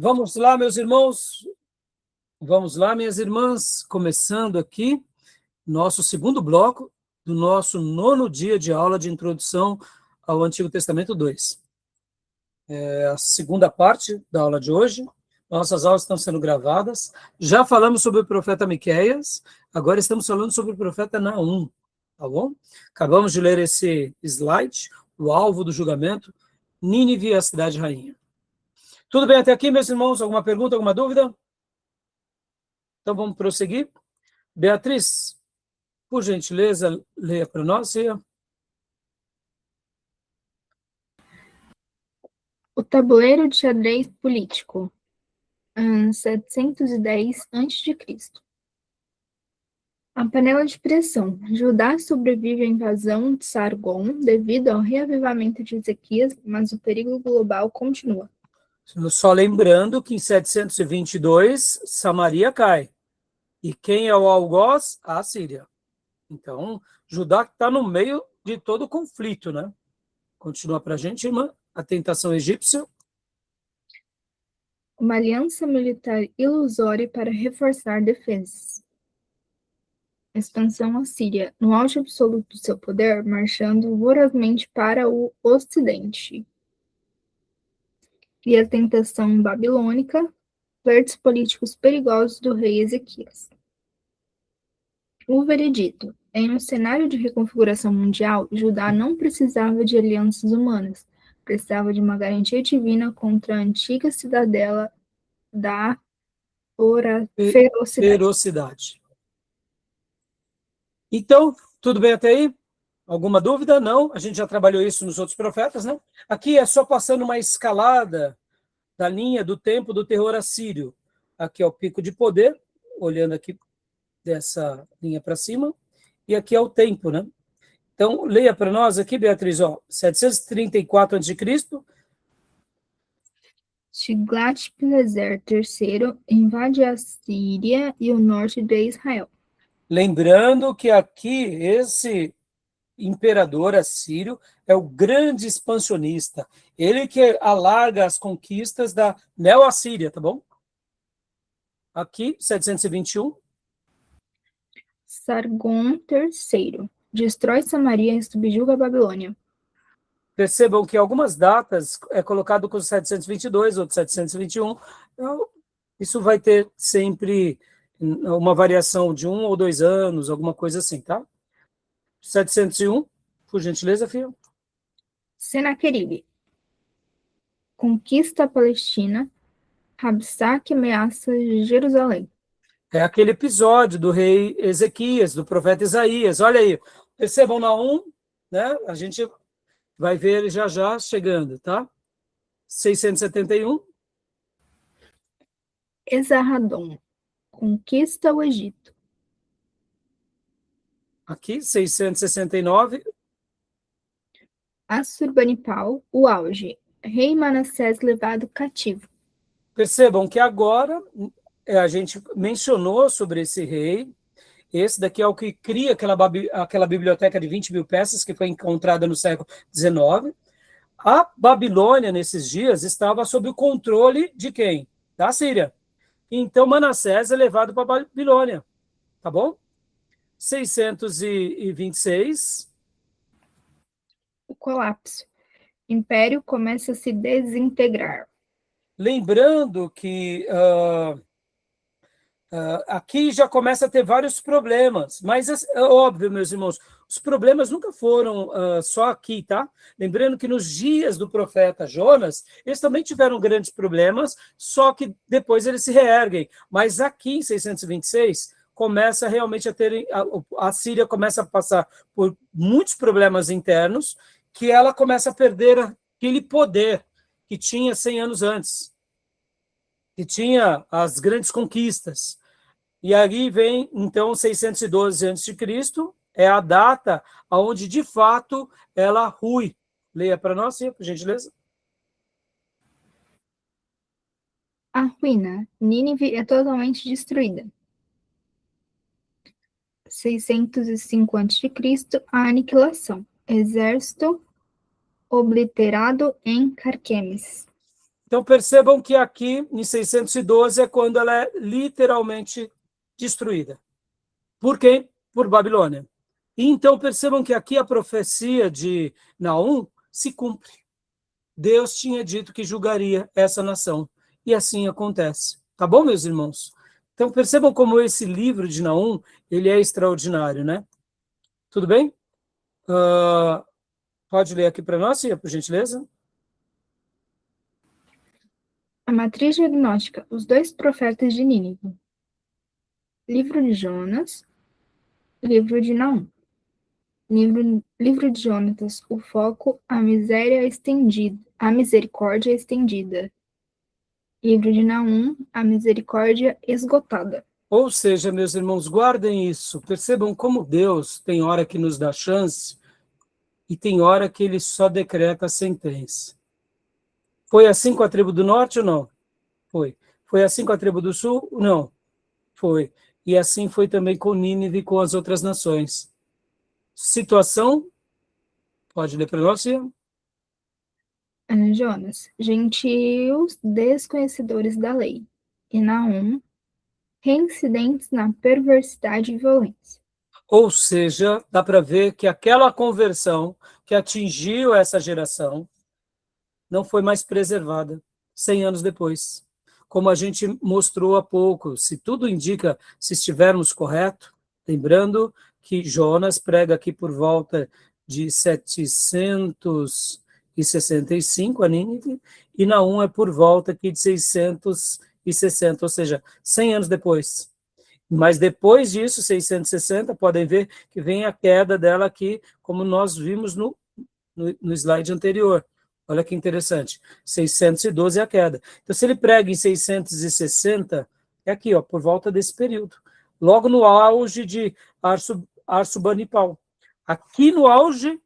Vamos lá, meus irmãos. Vamos lá, minhas irmãs. Começando aqui nosso segundo bloco do nosso 9º dia de aula de introdução ao Antigo Testamento 2. É a segunda parte da aula de hoje. Nossas aulas estão sendo gravadas. Já falamos sobre o profeta Miqueias, agora estamos falando sobre o profeta Naum, tá bom? Acabamos de ler esse slide, o alvo do julgamento, Nínive, a cidade rainha. Tudo bem até aqui, meus irmãos? Alguma pergunta, alguma dúvida? Então vamos prosseguir. Beatriz, por gentileza, leia para nós. O tabuleiro de xadrez político, 710 a.C. A panela de pressão. Judá sobrevive à invasão de Sargon devido ao reavivamento de Ezequias, mas o perigo global continua. Só lembrando que em 722, Samaria cai. E quem é o algoz? A Síria. Então, Judá está no meio de todo o conflito, né? Continua para a gente, irmã. A tentação egípcia. Uma aliança militar ilusória para reforçar defesas. Expansão assíria, no auge absoluto do seu poder, marchando vorozmente para o ocidente. E a tentação babilônica, flertes políticos perigosos do rei Ezequias. O veredito. Em um cenário de reconfiguração mundial, Judá não precisava de alianças humanas, precisava de uma garantia divina contra a antiga cidadela da Ferocidade. Então, tudo bem até aí? Alguma dúvida? Não, a gente já trabalhou isso nos outros profetas, né? Aqui é só passando uma escalada da linha do tempo do terror assírio. Aqui é o pico de poder, olhando aqui dessa linha para cima, e aqui é o tempo, né? Então, leia para nós aqui, Beatriz, 734 a.C., Tiglat-Pileser III invade a Síria e o norte de Israel. Lembrando que aqui esse imperador assírio é o grande expansionista, ele que alarga as conquistas da Neo-Assíria, tá bom? Aqui, 721. Sargon III destrói Samaria e subjuga a Babilônia. Percebam que algumas datas é colocado com 722, outros 721. Então, isso vai ter sempre uma variação de 1 ou 2 anos, alguma coisa assim, tá? 701, por gentileza, filho. Senaqueribe conquista a Palestina. Rabsaque ameaça Jerusalém. É aquele episódio do rei Ezequias, do profeta Isaías. Olha aí, percebam Naum, né? A gente vai ver ele já já chegando, tá? 671. Esarhaddon conquista o Egito. Aqui, 669. Assurbanipal, o auge. Rei Manassés levado cativo. Percebam que agora a gente mencionou sobre esse rei. Esse daqui é o que cria aquela biblioteca de 20 mil peças que foi encontrada no século XIX. A Babilônia, nesses dias, estava sob o controle de quem? Da Síria. Então, Manassés é levado para a Babilônia. Tá bom? 626. O colapso. Império começa a se desintegrar. Lembrando que aqui já começa a ter vários problemas, mas é óbvio, meus irmãos, os problemas nunca foram só aqui, tá? Lembrando que nos dias do profeta Jonas, eles também tiveram grandes problemas, só que depois eles se reerguem. Mas aqui em 626, começa realmente a ter, a Síria começa a passar por muitos problemas internos, que ela começa a perder aquele poder que tinha 100 anos antes, que tinha as grandes conquistas. E aí vem, então, 612 a.C., é a data onde, de fato, ela rui. Leia para nós, sim, por gentileza. A ruína. Nínive é totalmente destruída. 605 a.C., a aniquilação. Exército obliterado em Carquemes. Então, percebam que aqui, em 612, é quando ela é literalmente destruída. Por quem? Por Babilônia. E então, percebam que aqui a profecia de Naum se cumpre. Deus tinha dito que julgaria essa nação. E assim acontece. Tá bom, meus irmãos? Então, percebam como esse livro de Naum, ele é extraordinário, né? Tudo bem? Pode ler aqui para nós, Cia, por gentileza? A matriz diagnóstica, os dois profetas de Nínive. Livro de Jonas, livro de Naum. Livro de Jonatas, o foco, a misericórdia estendida. Livro de Naum, a misericórdia esgotada. Ou seja, meus irmãos, guardem isso. Percebam como Deus tem hora que nos dá chance e tem hora que ele só decreta a sentença. Foi assim com a tribo do norte ou não? Foi. Foi assim com a tribo do sul? Não. Foi. E assim foi também com Nínive e com as outras nações. Situação, pode ler para nós, Cia? Jonas, gentios desconhecedores da lei. E Naum, reincidentes na perversidade e violência. Ou seja, dá para ver que aquela conversão que atingiu essa geração não foi mais preservada 100 anos depois. Como a gente mostrou há pouco, se tudo indica, se estivermos correto, lembrando que Jonas prega aqui por volta de 765 a Nínive, e Naum é por volta aqui de 660, ou seja, 100 anos depois. Mas depois disso, 660, podem ver que vem a queda dela aqui, como nós vimos no slide anterior. Olha que interessante. 612 é a queda. Então, se ele prega em 660, é aqui, ó, por volta desse período. Logo no auge de Arsubanipal. Aqui no auge,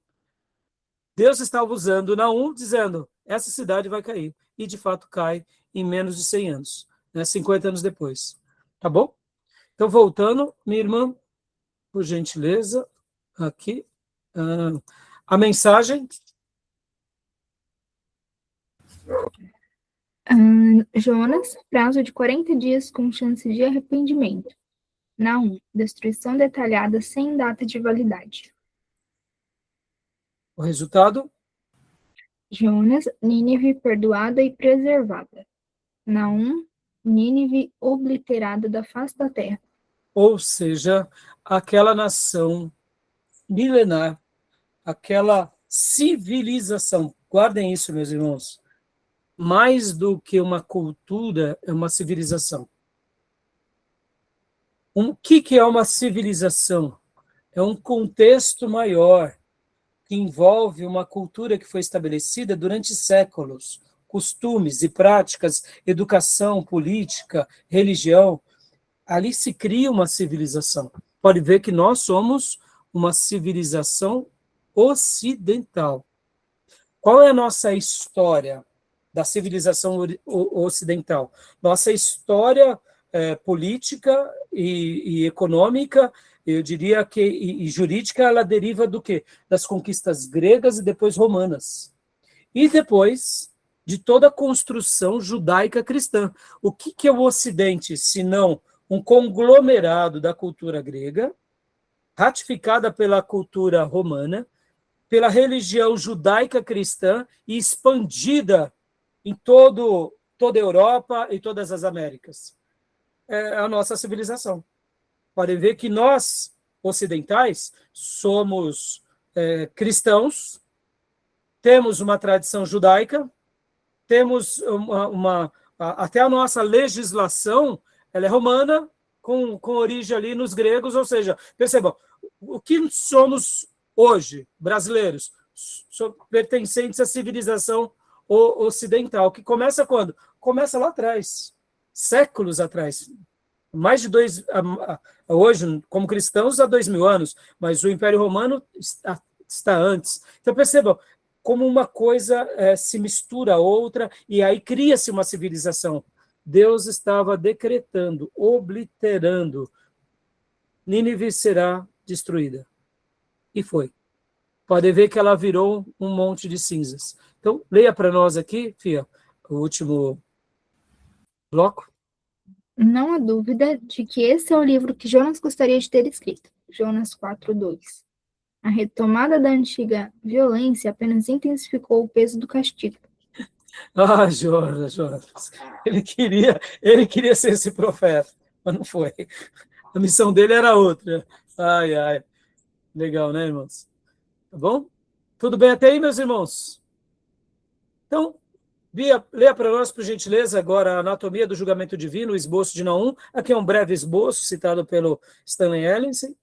Deus estava usando Naum, dizendo, essa cidade vai cair. E, de fato, cai em menos de 100 anos, né, 50 anos depois. Tá bom? Então, voltando, minha irmã, por gentileza, aqui, a mensagem. Jonas, prazo de 40 dias com chance de arrependimento. Naum, destruição detalhada sem data de validade. O resultado? Jonas, Nínive perdoada e preservada. Naum, Nínive obliterada da face da terra. Ou seja, aquela nação milenar, aquela civilização, guardem isso, meus irmãos, mais do que uma cultura, é uma civilização. O que é uma civilização? É um contexto maior, que envolve uma cultura que foi estabelecida durante séculos, costumes e práticas, educação, política, religião. Ali se cria uma civilização. Pode ver que nós somos uma civilização ocidental. Qual é a nossa história da civilização ocidental? Nossa história política e econômica, eu diria que e jurídica, ela deriva do quê? Das conquistas gregas e depois romanas. E depois de toda a construção judaica cristã. O que é o Ocidente, se não um conglomerado da cultura grega, ratificada pela cultura romana, pela religião judaica cristã e expandida em toda a Europa e todas as Américas? É a nossa civilização. Podem ver que nós, ocidentais, somos cristãos, temos uma tradição judaica, temos até a nossa legislação, ela é romana, com origem ali nos gregos, ou seja, percebam, o que somos hoje, brasileiros, pertencentes à civilização ocidental, que começa quando? Começa lá atrás, séculos atrás, mais de hoje, como cristãos, há 2000 anos, mas o Império Romano está antes. Então, percebam como uma coisa se mistura a outra, e aí cria-se uma civilização. Deus estava decretando, obliterando, Nínive será destruída. E foi. Pode ver que ela virou um monte de cinzas. Então, leia para nós aqui, Fia, o último bloco. Não há dúvida de que esse é o livro que Jonas gostaria de ter escrito. Jonas 4:2. A retomada da antiga violência apenas intensificou o peso do castigo. Ah, Jonas. Ele queria ser esse profeta, mas não foi. A missão dele era outra. Ai. Legal, né, irmãos? Tá bom? Tudo bem até aí, meus irmãos? Então, Bia, leia para nós, por gentileza, agora a Anatomia do Julgamento Divino, o esboço de Naum. Aqui é um breve esboço citado pelo Stanley Ellinson.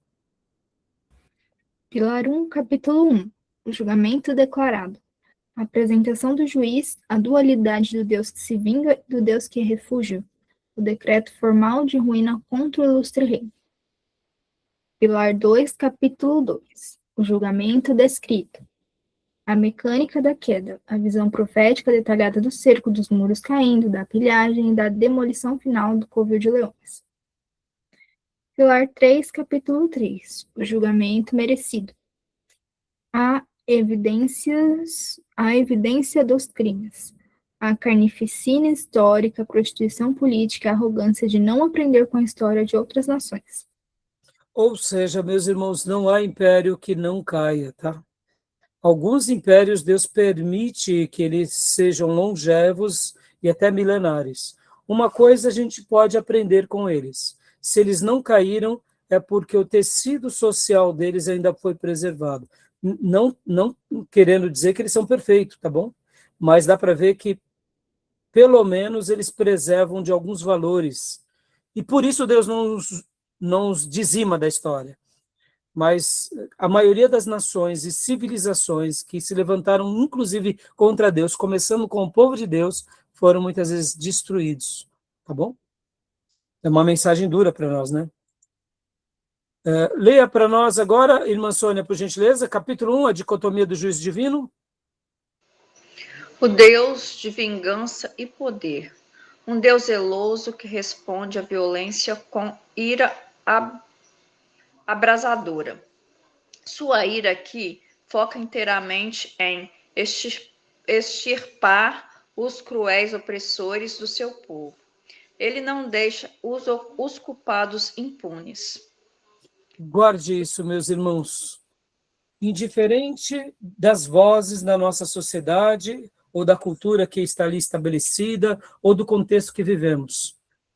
Pilar 1, capítulo 1. O julgamento declarado. A apresentação do juiz, a dualidade do Deus que se vinga e do Deus que é refúgio. O decreto formal de ruína contra o ilustre rei. Pilar 2, capítulo 2. O julgamento descrito. A mecânica da queda, a visão profética detalhada do cerco dos muros caindo, da pilhagem e da demolição final do covil de leões. Pilar 3, capítulo 3. O julgamento merecido. A evidência dos crimes. A carnificina histórica, a prostituição política, a arrogância de não aprender com a história de outras nações. Ou seja, meus irmãos, não há império que não caia, tá? Alguns impérios Deus permite que eles sejam longevos e até milenares. Uma coisa a gente pode aprender com eles. Se eles não caíram, é porque o tecido social deles ainda foi preservado. Não querendo dizer que eles são perfeitos, tá bom? Mas dá para ver que, pelo menos, eles preservam de alguns valores. E por isso Deus não os dizima da história. Mas a maioria das nações e civilizações que se levantaram, inclusive, contra Deus, começando com o povo de Deus, foram muitas vezes destruídos. Tá bom? É uma mensagem dura para nós, né? Leia para nós agora, irmã Sônia, por gentileza, capítulo 1, a dicotomia do juízo divino. O Deus de vingança e poder. Um Deus zeloso que responde à violência com ira abrasadora. Sua ira aqui foca inteiramente em extirpar os cruéis opressores do seu povo. Ele não deixa os culpados impunes. Guarde isso, meus irmãos. Indiferente das vozes na nossa sociedade, ou da cultura que está ali estabelecida, ou do contexto que vivemos,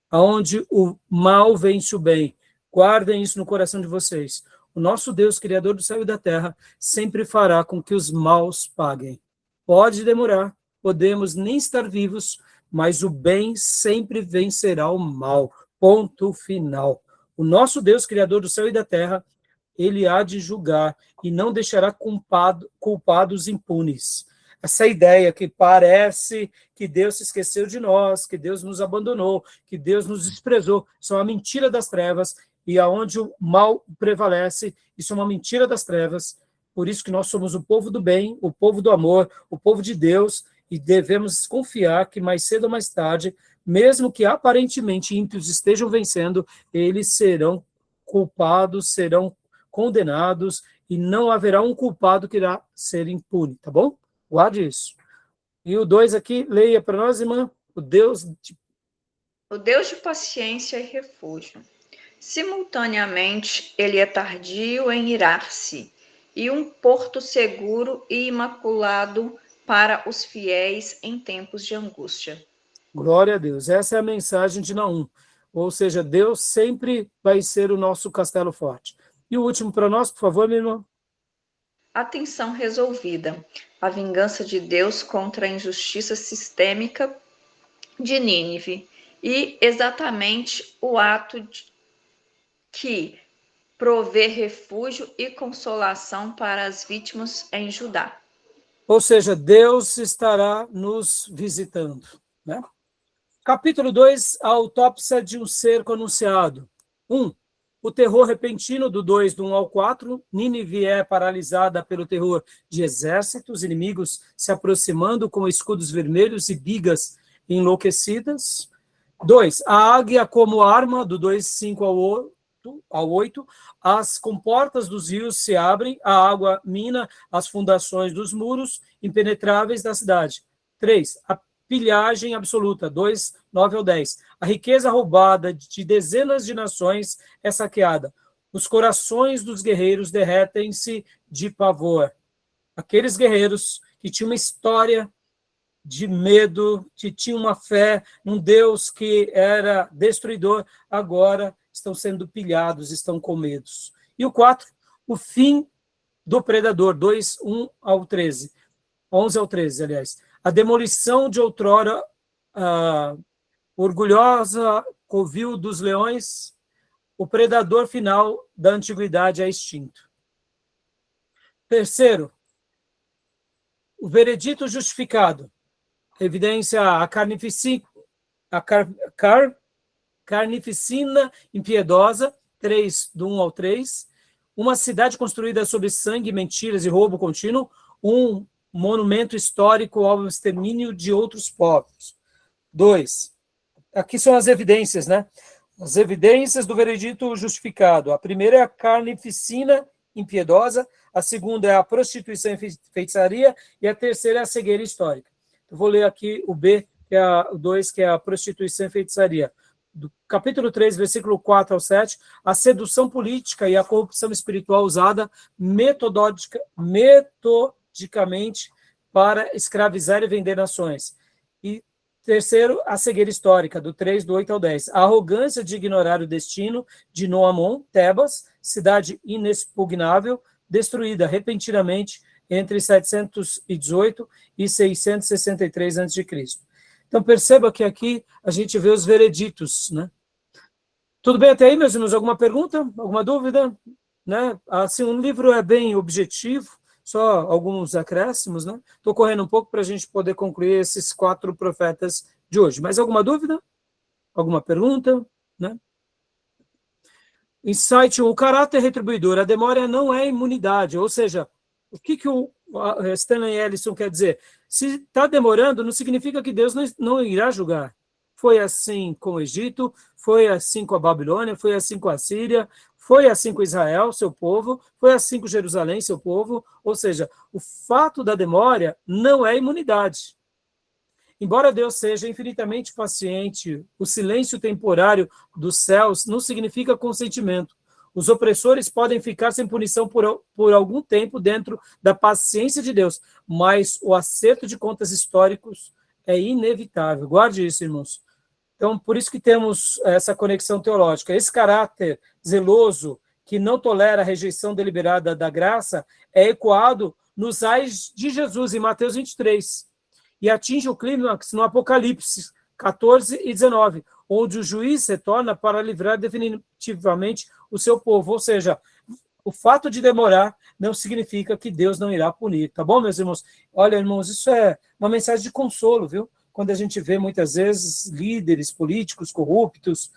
aonde o mal vence o bem. Guardem isso no coração de vocês. O nosso Deus, Criador do céu e da terra, sempre fará com que os maus paguem. Pode demorar, podemos nem estar vivos, mas o bem sempre vencerá o mal. Ponto final. O nosso Deus, Criador do céu e da terra, ele há de julgar e não deixará culpados impunes. Essa ideia que parece que Deus se esqueceu de nós, que Deus nos abandonou, que Deus nos desprezou, isso é uma mentira das trevas, e aonde o mal prevalece, isso é uma mentira das trevas. Por isso que nós somos o povo do bem, o povo do amor, o povo de Deus, e devemos confiar que mais cedo ou mais tarde, mesmo que aparentemente ímpios estejam vencendo, eles serão culpados, serão condenados, e não haverá um culpado que irá ser impune, tá bom? Guarde isso. E o 2 aqui, leia para nós, irmã, o Deus de paciência e refúgio. Simultaneamente, ele é tardio em irar-se, e um porto seguro e imaculado para os fiéis em tempos de angústia. Glória a Deus. Essa é a mensagem de Naum. Ou seja, Deus sempre vai ser o nosso castelo forte. E o último para nós, por favor, meu irmão. Atenção resolvida. A vingança de Deus contra a injustiça sistêmica de Nínive. E exatamente o ato que prover refúgio e consolação para as vítimas em Judá. Ou seja, Deus estará nos visitando, né? Capítulo 2, a autópsia de um cerco anunciado. 1. O terror repentino do 2, do 1 ao 4. Nínive é paralisada pelo terror de exércitos inimigos se aproximando com escudos vermelhos e bigas enlouquecidas. 2. A águia como arma, do 2, 5 ao 8. As comportas dos rios se abrem, a água mina as fundações dos muros impenetráveis da cidade. 3. A pilhagem absoluta, 2, 9 ao 10. A riqueza roubada de dezenas de nações é saqueada. Os corações dos guerreiros derretem-se de pavor. Aqueles guerreiros que tinham uma história de medo, que tinham uma fé num Deus que era destruidor, agora estão sendo pilhados, estão com medos. E o 4, o fim do predador, 2, 1 ao 13. 11 ao 13, aliás. A demolição de outrora orgulhosa covil dos leões, o predador final da antiguidade é extinto. Terceiro, o veredito justificado. Evidência a carnificina impiedosa, 3, do 1 ao 3. Uma cidade construída sobre sangue, mentiras e roubo contínuo, um monumento histórico ao extermínio de outros povos. 2. Aqui são as evidências, né? As evidências do veredito justificado. A primeira é a carnificina impiedosa, a segunda é a prostituição e feitiçaria, e a terceira é a cegueira histórica. Eu vou ler aqui o B, que é o 2, que é a prostituição e feitiçaria. Do capítulo 3, versículo 4 ao 7, a sedução política e a corrupção espiritual usada metodicamente para escravizar e vender nações. E terceiro, a cegueira histórica, do 3, do 8 ao 10. A arrogância de ignorar o destino de Noamon, Tebas, cidade inexpugnável, destruída repentinamente entre 718 e 663 a.C. Então, perceba que aqui a gente vê os vereditos, né? Tudo bem até aí, meus irmãos? Alguma pergunta? Alguma dúvida? Né? Assim, um livro é bem objetivo, só alguns acréscimos, né? Estou correndo um pouco para a gente poder concluir esses 4 profetas de hoje. Mas alguma dúvida? Alguma pergunta? Né? Insight 1, o caráter retribuidor. A demora não é imunidade, ou seja, o que o Stanley Ellison quer dizer? Se está demorando, não significa que Deus não irá julgar. Foi assim com o Egito, foi assim com a Babilônia, foi assim com a Síria, foi assim com Israel, seu povo, foi assim com Jerusalém, seu povo. Ou seja, o fato da demora não é imunidade. Embora Deus seja infinitamente paciente, o silêncio temporário dos céus não significa consentimento. Os opressores podem ficar sem punição por algum tempo dentro da paciência de Deus, mas o acerto de contas históricos é inevitável. Guarde isso, irmãos. Então, por isso que temos essa conexão teológica. Esse caráter zeloso, que não tolera a rejeição deliberada da graça, é ecoado nos ais de Jesus, em Mateus 23, e atinge o clímax no Apocalipse 14 e 19, onde o juiz retorna para livrar definitivamente o seu povo. Ou seja, o fato de demorar não significa que Deus não irá punir. Tá bom, meus irmãos? Olha, irmãos, isso é uma mensagem de consolo, viu? Quando a gente vê, muitas vezes, líderes políticos corruptos,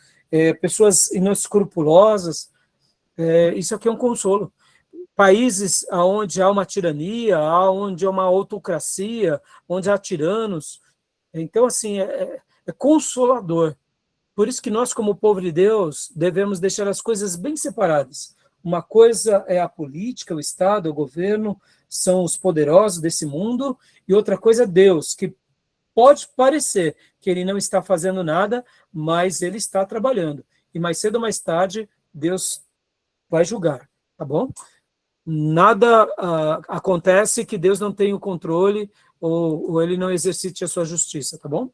pessoas inescrupulosas, isso aqui é um consolo. Países onde há uma tirania, onde há uma autocracia, onde há tiranos. Então, assim, é consolador. Por isso que nós, como povo de Deus, devemos deixar as coisas bem separadas. Uma coisa é a política, o Estado, o governo, são os poderosos desse mundo, e outra coisa é Deus, que pode parecer que ele não está fazendo nada, mas ele está trabalhando. E mais cedo ou mais tarde, Deus vai julgar, tá bom? Nada acontece que Deus não tenha o controle ou ele não exercite a sua justiça, tá bom?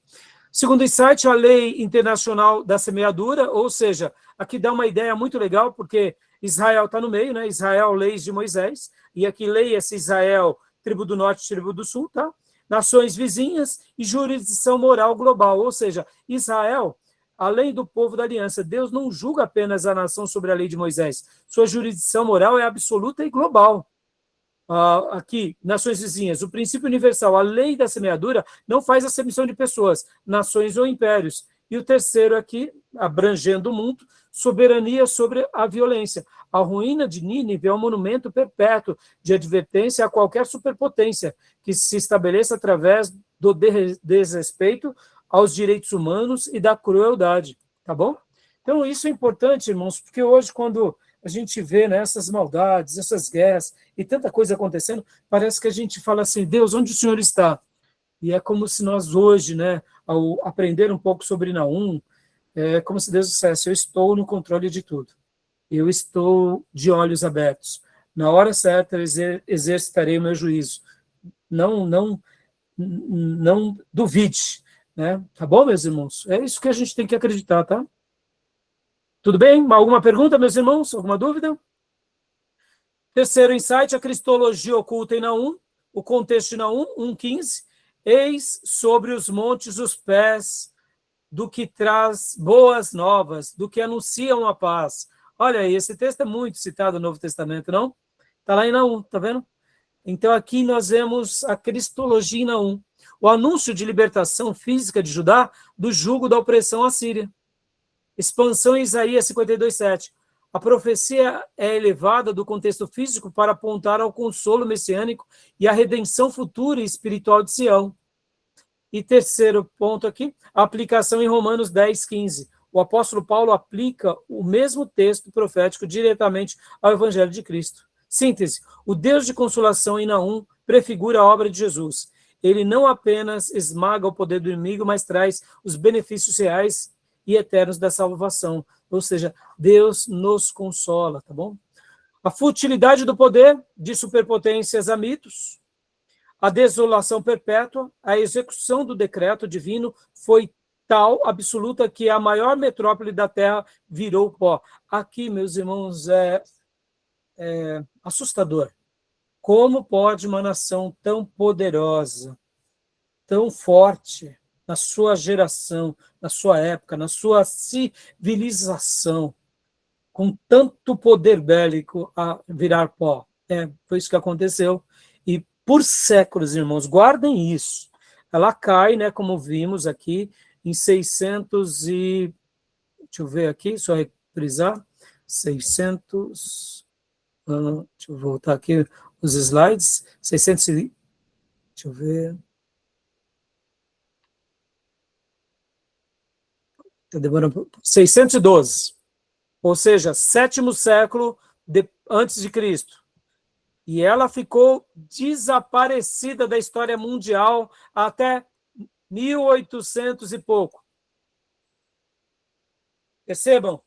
Segundo insight, a lei internacional da semeadura, ou seja, aqui dá uma ideia muito legal, porque Israel está no meio, né? Israel, leis de Moisés, e aqui leia-se Israel, tribo do norte, tribo do sul, tá? Nações vizinhas e jurisdição moral global, ou seja, Israel, além do povo da aliança, Deus não julga apenas a nação sobre a lei de Moisés, sua jurisdição moral é absoluta e global. Aqui, nações vizinhas, o princípio universal, a lei da semeadura, não faz acepção de pessoas, nações ou impérios. E o terceiro aqui, abrangendo o mundo, soberania sobre a violência. A ruína de Nínive é um monumento perpétuo de advertência a qualquer superpotência que se estabeleça através do desrespeito aos direitos humanos e da crueldade, tá bom? Então, isso é importante, irmãos, porque hoje, quando a gente vê, né, essas maldades, essas guerras e tanta coisa acontecendo, parece que a gente fala assim, Deus, onde o Senhor está? E é como se nós hoje, né, ao aprender um pouco sobre Naum, é como se Deus dissesse, eu estou no controle de tudo. Eu estou de olhos abertos. Na hora certa, eu exercitarei o meu juízo. Não duvide, né? Tá bom, meus irmãos? É isso que a gente tem que acreditar, tá? Tudo bem? Alguma pergunta, meus irmãos? Alguma dúvida? Terceiro insight, a cristologia oculta em Naum, o contexto de Naum, 1,15. Eis sobre os montes os pés do que traz boas novas, do que anunciam a paz. Olha aí, esse texto é muito citado no Novo Testamento, não? Está lá em Naum, tá vendo? Então aqui nós vemos a cristologia em Naum, o anúncio de libertação física de Judá do jugo da opressão assíria. Expansão em Isaías 52:7. A profecia é elevada do contexto físico para apontar ao consolo messiânico e à redenção futura e espiritual de Sião. E terceiro ponto aqui, a aplicação em Romanos 10:15. O apóstolo Paulo aplica o mesmo texto profético diretamente ao Evangelho de Cristo. Síntese, o Deus de consolação em Naum prefigura a obra de Jesus. Ele não apenas esmaga o poder do inimigo, mas traz os benefícios reais e eternos da salvação. Ou seja, Deus nos consola, tá bom? A futilidade do poder, de superpotências a mitos, a desolação perpétua, a execução do decreto divino foi tal, absoluta, que a maior metrópole da terra virou pó. Aqui, meus irmãos, é assustador. Como pode uma nação tão poderosa, tão forte, na sua geração, na sua época, na sua civilização, com tanto poder bélico, a virar pó? Foi isso que aconteceu. E por séculos, irmãos, guardem isso. Ela cai, né, como vimos aqui, em 600 e... Deixa eu ver aqui, só reprisar. 600... deixa eu voltar aqui os slides. 600 e... Deixa eu ver... Está demorando... 612. Ou seja, 7º século antes de Cristo. E ela ficou desaparecida da história mundial até 1800 e pouco. Percebam?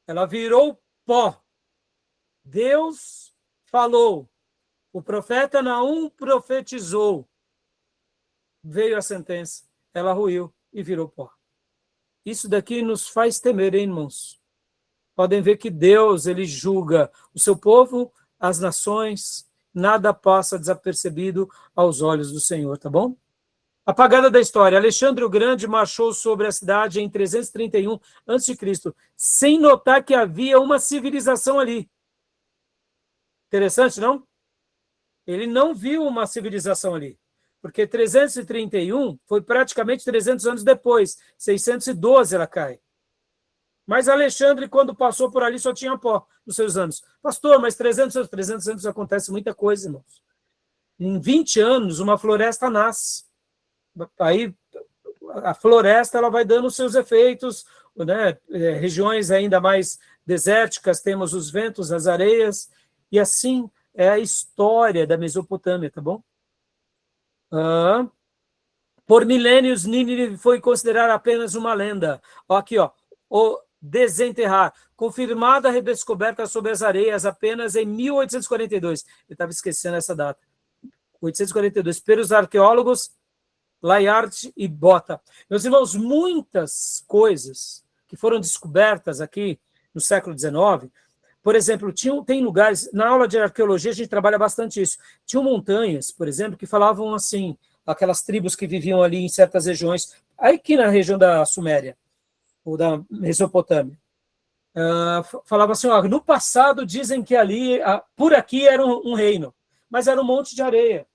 Ela virou pó. Deus falou. O profeta Naum profetizou. Veio a sentença. Ela ruiu e virou pó. Isso daqui nos faz temer, hein, irmãos? Podem ver que Deus, ele julga o seu povo, as nações, nada passa desapercebido aos olhos do Senhor, tá bom? Apagada da história, Alexandre o Grande marchou sobre a cidade em 331 a.C., sem notar que havia uma civilização ali. Interessante, não? Ele não viu uma civilização ali, porque 331 foi praticamente 300 anos depois, 612 ela cai. Mas Alexandre, quando passou por ali, só tinha pó nos seus anos. Pastor, mas 300 anos acontece muita coisa, irmãos. Em 20 anos, uma floresta nasce. Aí, a floresta ela vai dando os seus efeitos, né? Regiões ainda mais desérticas, temos os ventos, as areias, e assim é a história da Mesopotâmia, tá bom? Por milênios, Nínive foi considerada apenas uma lenda. Aqui, ó, o desenterrar, confirmada a redescoberta sobre as areias apenas em 1842. Eu estava esquecendo essa data. 1842, pelos arqueólogos Layard e Botta. Meus irmãos, muitas coisas que foram descobertas aqui no século XIX, por exemplo, tem lugares, na aula de arqueologia a gente trabalha bastante isso, tinham montanhas, por exemplo, que falavam assim, aquelas tribos que viviam ali em certas regiões, aqui na região da Suméria, ou da Mesopotâmia, falava assim, ó, no passado dizem que ali, por aqui era um reino, mas era um monte de areia.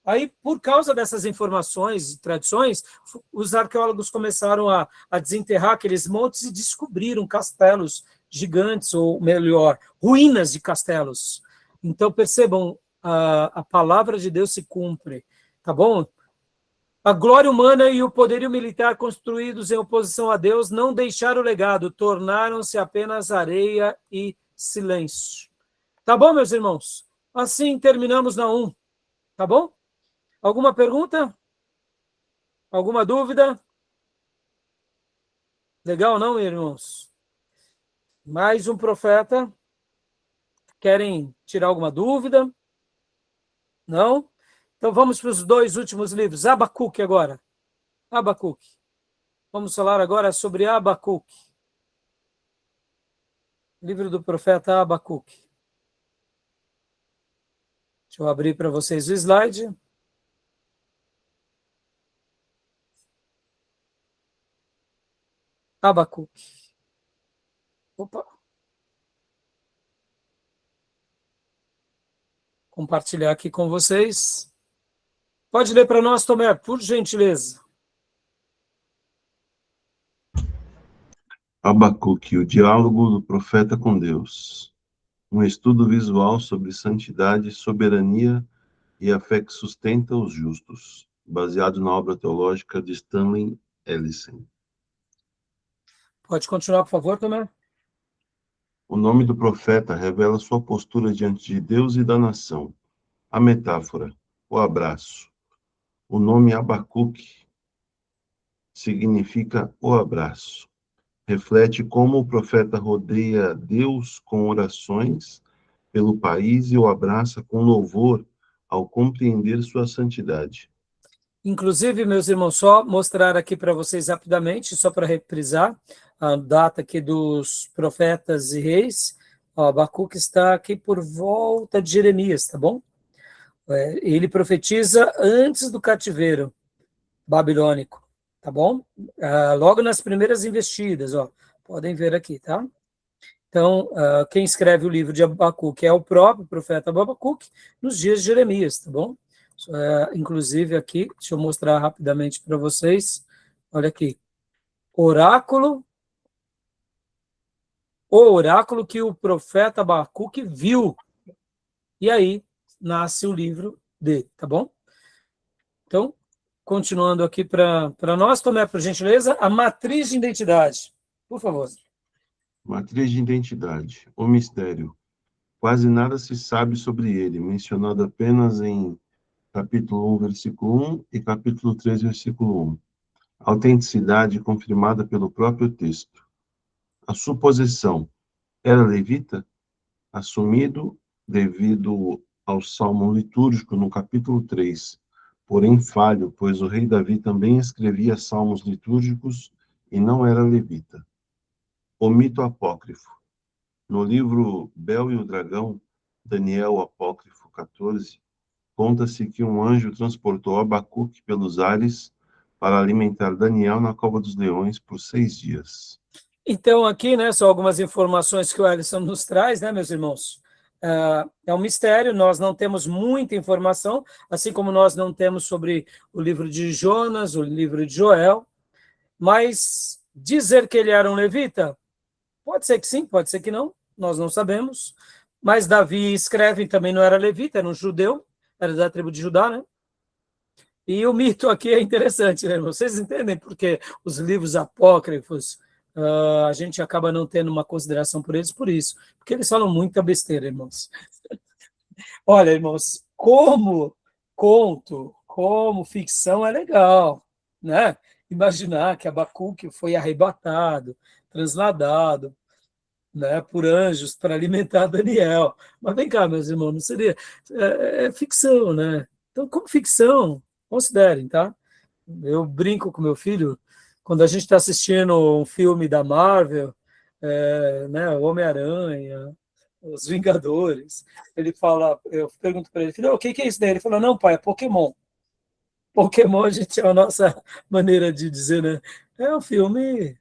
Aí, por causa dessas informações e tradições, os arqueólogos começaram a desenterrar aqueles montes e descobriram castelos gigantes, ou melhor, ruínas de castelos. Então, percebam, a palavra de Deus se cumpre, tá bom? A glória humana e o poderio militar construídos em oposição a Deus não deixaram o legado, tornaram-se apenas areia e silêncio. Tá bom, meus irmãos? Assim terminamos Naum. Tá bom? Alguma pergunta? Alguma dúvida? Legal, não, irmãos? Mais um profeta. Querem tirar alguma dúvida? Não? Então vamos para os dois últimos livros. Abacuque agora. Abacuque. Vamos falar agora sobre Abacuque. Livro do profeta Abacuque. Deixa eu abrir para vocês o slide. Abacuque. Opa. Compartilhar aqui com vocês. Pode ler para nós, Tomé, por gentileza. Abacuque, o diálogo do profeta com Deus. Um estudo visual sobre santidade, soberania e a fé que sustenta os justos, baseado na obra teológica de Stanley Ellison. Pode continuar, por favor, Tomé. O nome do profeta revela sua postura diante de Deus e da nação. A metáfora, o abraço. O nome Abacuque significa o abraço. Reflete como o profeta rodeia Deus com orações pelo país e o abraça com louvor ao compreender sua santidade. Inclusive, meus irmãos, só mostrar aqui para vocês rapidamente, só para reprisar a data aqui dos profetas e reis. Ó, Abacuque está aqui por volta de Jeremias, tá bom? Ele profetiza antes do cativeiro babilônico, tá bom? Logo nas primeiras investidas, ó, podem ver aqui, tá? Então, quem escreve o livro de Abacuque é o próprio profeta Abacuque, nos dias de Jeremias, tá bom? Inclusive aqui, deixa eu mostrar rapidamente para vocês, olha aqui, o oráculo que o profeta Abacuque viu, e aí nasce o livro dele, tá bom? Então, continuando aqui para nós, Tomé, por gentileza, a matriz de identidade, por favor. Matriz de identidade, o mistério. Quase nada se sabe sobre ele, mencionado apenas em capítulo 1, versículo 1 e capítulo 3, versículo 1. Autenticidade confirmada pelo próprio texto. A suposição, era levita? Assumido devido ao salmo litúrgico no capítulo 3, porém falho, pois o rei Davi também escrevia salmos litúrgicos e não era levita. O mito apócrifo. No livro Bel e o Dragão, Daniel Apócrifo 14, conta-se que um anjo transportou Abacuque pelos ares para alimentar Daniel na cova dos leões por 6 dias. Então, aqui, né, são algumas informações que o Ellison nos traz, né, meus irmãos? É um mistério, nós não temos muita informação, assim como nós não temos sobre o livro de Jonas, o livro de Joel, mas dizer que ele era um levita, pode ser que sim, pode ser que não, nós não sabemos, mas Davi escreve, também não era levita, era um judeu, era da tribo de Judá, né? E o mito aqui é interessante, né? Vocês entendem porque os livros apócrifos, a gente acaba não tendo uma consideração por eles por isso, porque eles falam muita besteira, irmãos. Olha, irmãos, como conto, como ficção é legal, né? Imaginar que Abacuque foi arrebatado, transladado, né, por anjos para alimentar Daniel. Mas vem cá, meus irmãos, não seria... É ficção, né? Então, como ficção, considerem, tá? Eu brinco com meu filho, quando a gente está assistindo um filme da Marvel, né, o Homem-Aranha, os Vingadores, ele fala, eu pergunto para ele, filho, o que é isso daí? Ele falou, não, pai, é Pokémon. Pokémon, gente, é a nossa maneira de dizer, né? É um filme,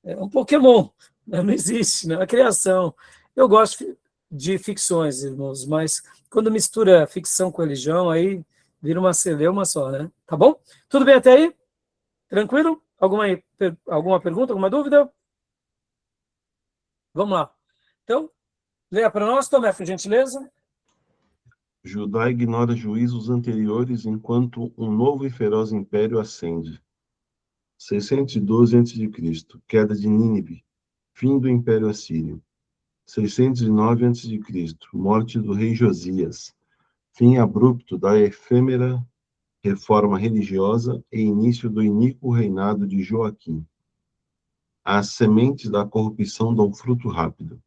é um Pokémon, né? Não existe, não é criação. Eu gosto de ficções, irmãos, mas quando mistura ficção com religião, aí vira uma celeuma só, né? Tá bom? Tudo bem até aí? Tranquilo? Alguma pergunta, alguma dúvida? Vamos lá. Então, leia para nós, Tomé, por gentileza. Judá ignora juízos anteriores enquanto um novo e feroz império ascende. 612 a.C., queda de Nínive, fim do Império Assírio. 609 a.C., morte do rei Josias, fim abrupto da efêmera reforma religiosa e início do iníquo reinado de Joaquim. As sementes da corrupção dão fruto rápido.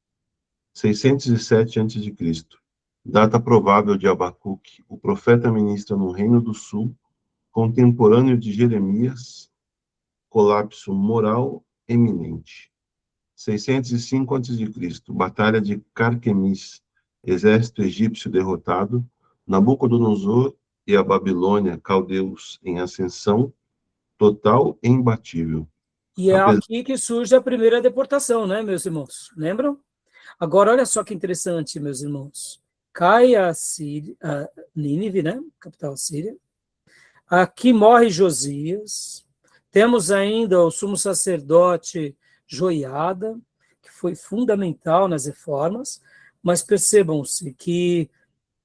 607 a.C. Data provável de Abacuque, o profeta ministra no Reino do Sul, contemporâneo de Jeremias, colapso moral eminente. 605 a.C., Batalha de Carquemis, exército egípcio derrotado, Nabucodonosor e a Babilônia, caldeus em ascensão, total e imbatível. E é aqui que surge a primeira deportação, né, meus irmãos? Lembram? Agora, olha só que interessante, meus irmãos. Cai a Nínive, né? Capital síria. Aqui morre Josias. Temos ainda o sumo sacerdote Joiada, que foi fundamental nas reformas, mas percebam-se que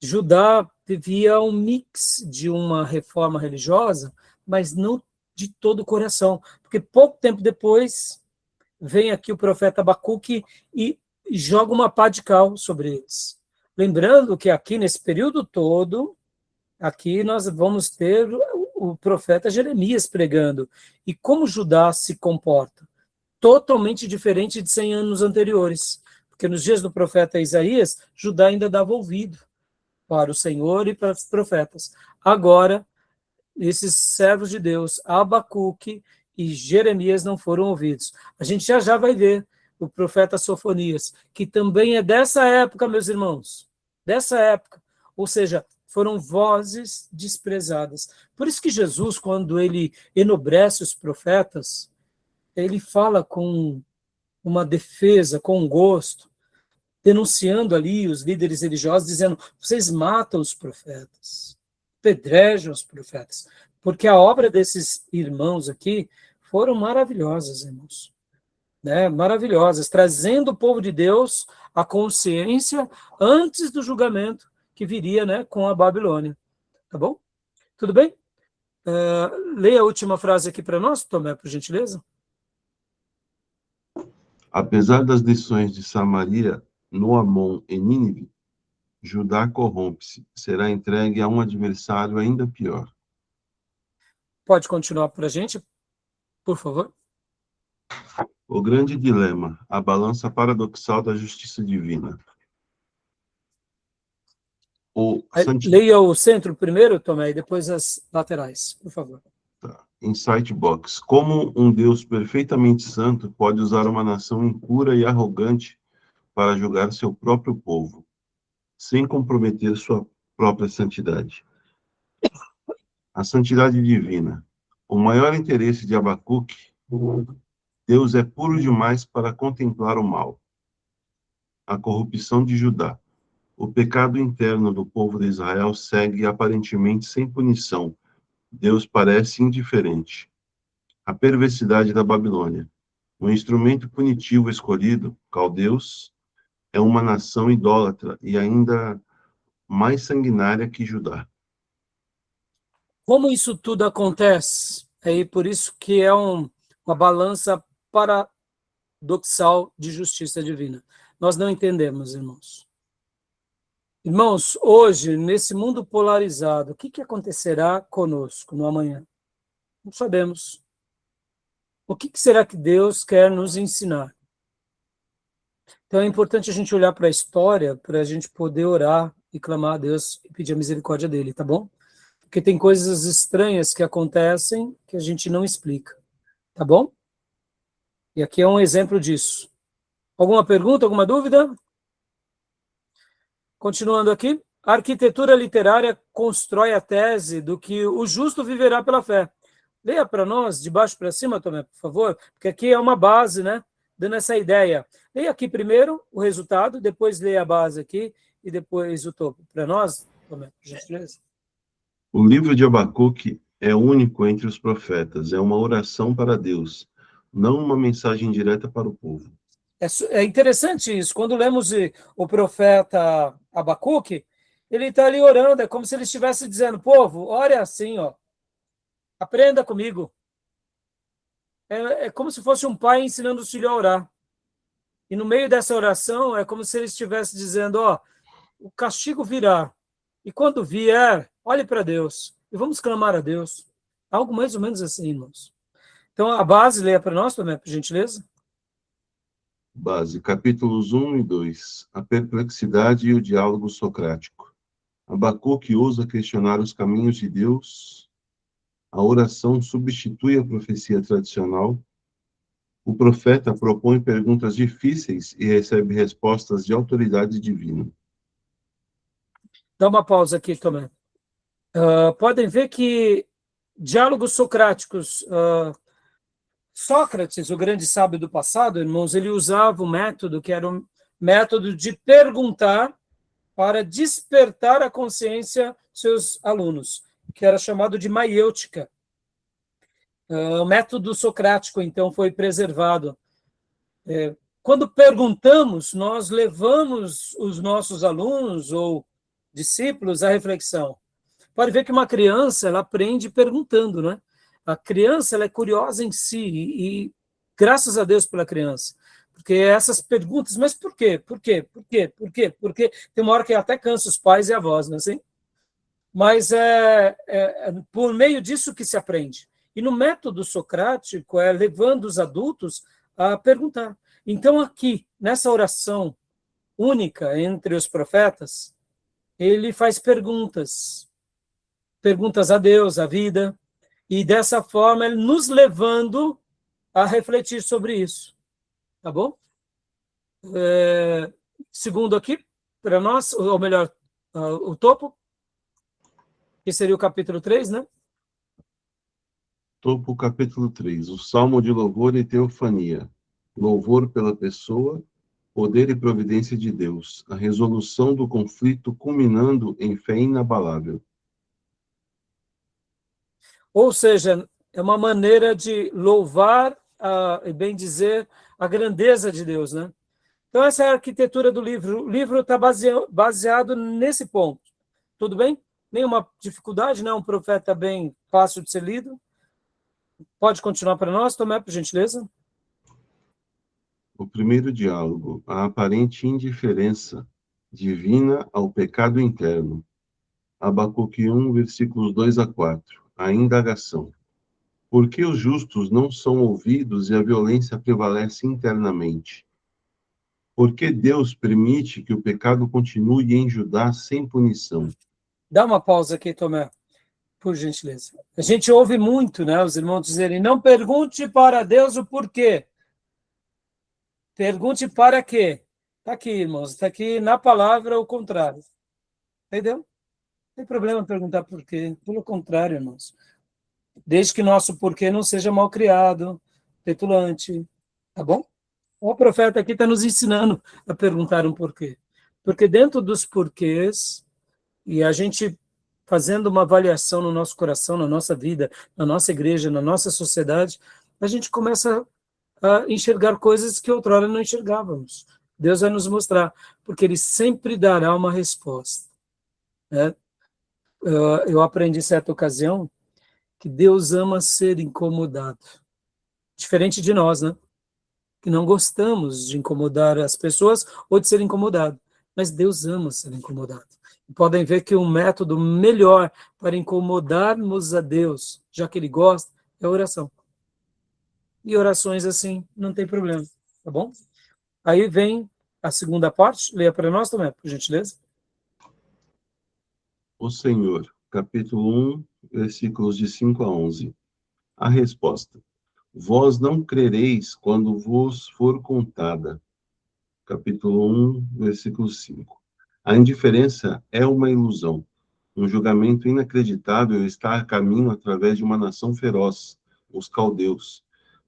Judá vivia um mix de uma reforma religiosa, mas não de todo o coração, porque pouco tempo depois vem aqui o profeta Abacuque e joga uma pá de cal sobre eles. Lembrando que aqui, nesse período todo, aqui nós vamos ter o profeta Jeremias pregando. E como Judá se comporta? Totalmente diferente de 100 anos anteriores. Porque nos dias do profeta Isaías, Judá ainda dava ouvido para o Senhor e para os profetas. Agora, esses servos de Deus, Abacuque e Jeremias, não foram ouvidos. A gente já vai ver o profeta Sofonias, que também é dessa época, meus irmãos, dessa época. Ou seja, foram vozes desprezadas. Por isso que Jesus, quando ele enobrece os profetas, ele fala com uma defesa, com gosto, denunciando ali os líderes religiosos, dizendo: vocês matam os profetas, pedrejam os profetas, porque a obra desses irmãos aqui foram maravilhosas, irmãos, né? Maravilhosas, trazendo o povo de Deus à consciência antes do julgamento que viria, né, com a Babilônia. Tá bom? Tudo bem? Leia a última frase aqui para nós, Tomé, por gentileza. Apesar das lições de Samaria, Noamon e Nínive, Judá corrompe-se, será entregue a um adversário ainda pior. Pode continuar para a gente, por favor. O grande dilema, a balança paradoxal da justiça divina. Leia o centro primeiro, Tomé, e depois as laterais, por favor. Insight Box. Como um Deus perfeitamente santo pode usar uma nação impura e arrogante para julgar seu próprio povo, sem comprometer sua própria santidade? A santidade divina. O maior interesse de Abacuque, Deus é puro demais para contemplar o mal. A corrupção de Judá. O pecado interno do povo de Israel segue aparentemente sem punição. Deus parece indiferente. A perversidade da Babilônia. O instrumento punitivo escolhido, caldeus, é uma nação idólatra e ainda mais sanguinária que Judá. Como isso tudo acontece? É por isso que é uma balança paradoxal de justiça divina. Nós não entendemos, irmãos. Irmãos, hoje, nesse mundo polarizado, o que acontecerá conosco no amanhã? Não sabemos. O que será que Deus quer nos ensinar? Então é importante a gente olhar para a história para a gente poder orar e clamar a Deus e pedir a misericórdia dele, tá bom? Porque tem coisas estranhas que acontecem que a gente não explica, tá bom? E aqui é um exemplo disso. Alguma pergunta, alguma dúvida? Continuando aqui, a arquitetura literária constrói a tese do que o justo viverá pela fé. Leia para nós, de baixo para cima, Tomé, por favor, porque aqui é uma base, né? Dando essa ideia. Leia aqui primeiro o resultado, depois leia a base aqui e depois o topo. Para nós, Tomé, por gentileza. O livro de Abacuque é único entre os profetas, é uma oração para Deus, não uma mensagem direta para o povo. É interessante isso. Quando lemos o profeta Abacuque, ele está ali orando, é como se ele estivesse dizendo: povo, ore assim, ó. Aprenda comigo. É como se fosse um pai ensinando o filho a orar. E no meio dessa oração, é como se ele estivesse dizendo: ó, o castigo virá. E quando vier, olhe para Deus. e vamos clamar a Deus. Algo mais ou menos assim, irmãos. Então, a base, leia para nós também, por gentileza. Base, capítulos 1 e 2. A perplexidade e o diálogo socrático. Abacuque ousa questionar os caminhos de Deus. A oração substitui a profecia tradicional. O profeta propõe perguntas difíceis e recebe respostas de autoridade divina. Dá uma pausa aqui também. Podem ver que diálogos socráticos, Sócrates, o grande sábio do passado, irmãos, ele usava um método que era um método de perguntar para despertar a consciência dos seus alunos, que era chamado de maiêutica. O método socrático, então, foi preservado. Quando perguntamos, nós levamos os nossos alunos ou discípulos à reflexão. Pode ver que uma criança, ela aprende perguntando, né? A criança, ela é curiosa em si, e graças a Deus pela criança. Porque essas perguntas, mas por quê? Por quê? Por quê? Por quê? Por quê? Tem uma hora que até cansa os pais e avós, não é assim? Mas é por meio disso que se aprende. E no método socrático é levando os adultos a perguntar. Então aqui, nessa oração única entre os profetas, ele faz perguntas a Deus, à vida, e dessa forma ele nos levando a refletir sobre isso. Tá bom? Segundo aqui, para nós, ou melhor, o topo, que seria o capítulo 3, né? Topo, capítulo 3. O Salmo de louvor e teofania. Louvor pela pessoa, poder e providência de Deus. A resolução do conflito culminando em fé inabalável. Ou seja, é uma maneira de louvar e bem dizer a grandeza de Deus, né? Então essa é a arquitetura do livro. O livro está baseado nesse ponto. Tudo bem? Nenhuma dificuldade, né? Um profeta bem fácil de ser lido. Pode continuar para nós, Tomé, por gentileza. O primeiro diálogo, a aparente indiferença divina ao pecado interno. Abacuque 1, versículos 2 a 4. A indagação. Por que os justos não são ouvidos e a violência prevalece internamente? Por que Deus permite que o pecado continue em Judá sem punição? Dá uma pausa aqui, Tomé, por gentileza. A gente ouve muito, né, os irmãos dizerem, não pergunte para Deus o porquê. Pergunte para quê. Está aqui, irmãos, está aqui na palavra o contrário. Entendeu? Não tem problema perguntar por quê. Pelo contrário, irmãos. Desde que nosso porquê não seja mal criado, petulante. Tá bom? O profeta aqui está nos ensinando a perguntar um porquê. Porque dentro dos porquês, e a gente fazendo uma avaliação no nosso coração, na nossa vida, na nossa igreja, na nossa sociedade, a gente começa a enxergar coisas que outrora não enxergávamos. Deus vai nos mostrar, porque Ele sempre dará uma resposta. Né? Eu aprendi em certa ocasião que Deus ama ser incomodado. Diferente de nós, né? Que não gostamos de incomodar as pessoas ou de ser incomodado. Mas Deus ama ser incomodado. E podem ver que um método melhor para incomodarmos a Deus, já que Ele gosta, é a oração. E orações assim, não tem problema, tá bom? Aí vem a segunda parte, leia para nós também, por gentileza. O Senhor, capítulo 1, versículos de 5 a 11. A resposta. Vós não crereis quando vos for contada. Capítulo 1, versículo 5. A indiferença é uma ilusão. Um julgamento inacreditável está a caminho através de uma nação feroz, os caldeus.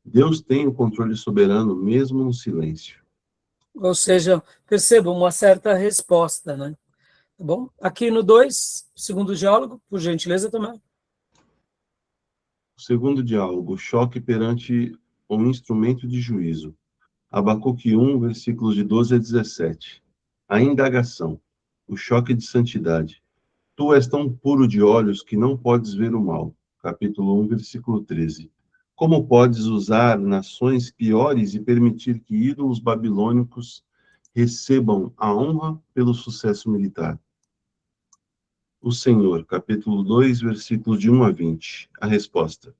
Deus tem o controle soberano, mesmo no silêncio. Ou seja, percebam uma certa resposta, né? Tá bom? Aqui no 2, segundo diálogo, por gentileza também. O segundo diálogo, choque perante um instrumento de juízo. Abacuque 1, versículos de 12 a 17. A indagação, o choque de santidade. Tu és tão puro de olhos que não podes ver o mal. Capítulo 1, versículo 13. Como podes usar nações piores e permitir que ídolos babilônicos recebam a honra pelo sucesso militar? o Senhor, capítulo 2, versículos de 1 a 20. A resposta: